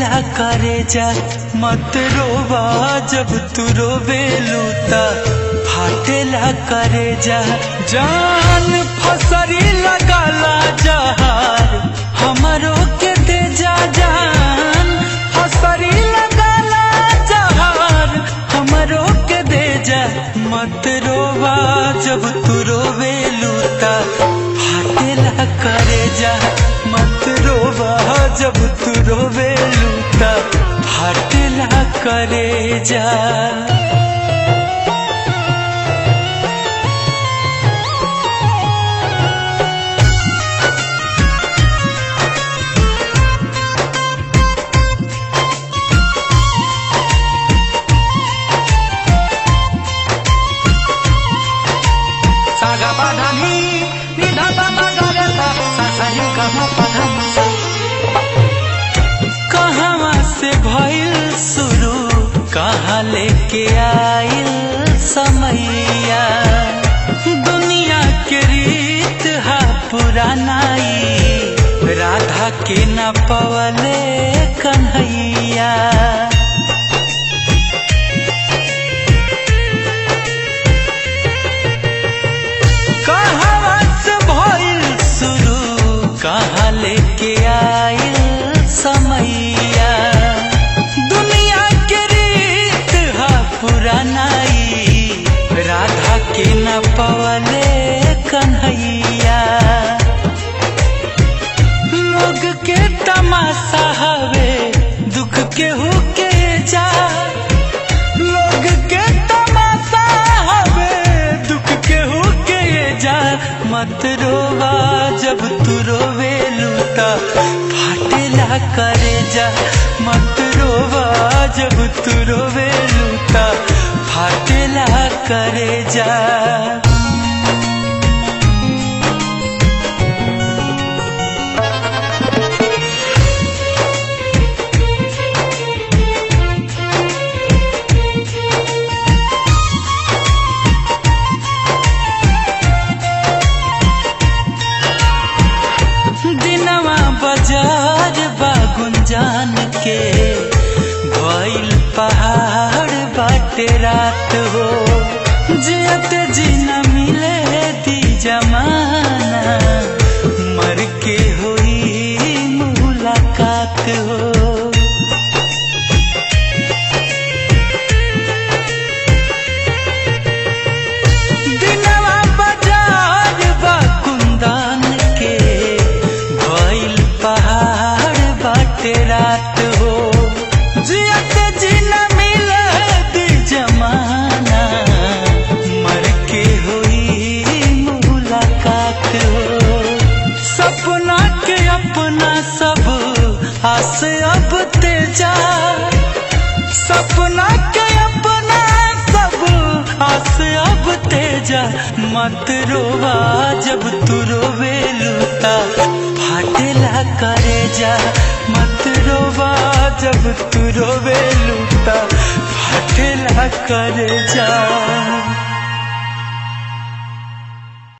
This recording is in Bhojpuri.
फाटेला करे जा मत रोवा जब तू रोवे लूता फाटेला करे जा जान फसरी लगाला जहार हमारो के दे जा जान फसरी लगाला जहार हमारो के दे जा मत रोवा जब तू रोवे लूता फाटेला करे जा मत रोवा जब तू रोवे लूता फाटेला करे जा। कहाँ से भइल शुरू कहाँ लेके आइल समैया दुनिया के रीत हा पुरानाई राधा के न पवले कन्हैया कहाँ लेके आइल समैया दुनिया के रीत हा पुरानाई राधा के न पवले कन्हैया लोग के तमाशा हवे दुख के होके जा लोग के तमाशा हवे दुख के होके जा मत रोवा जब तू रोवे लूता फाटेला करे जा मत रोवा जब तू रोवे लूता फाटेला करे जा। बाजार बागुंजान के भइल पहाड़ बाटे रात हो जियत जी न मिले दी जमाना मर के होई मुलाकात हो रात हो जियत जी न मिले दी जमाना मर के हुई मुलाकात हो सपना के अपना सब आस अब तेजा सपना के अपना सब आस अब तेजा मत रोवा जब तू रोवे लूता फाटेला करे जा मत रोवा जब तू रोवे लूता फाटेला करे जा।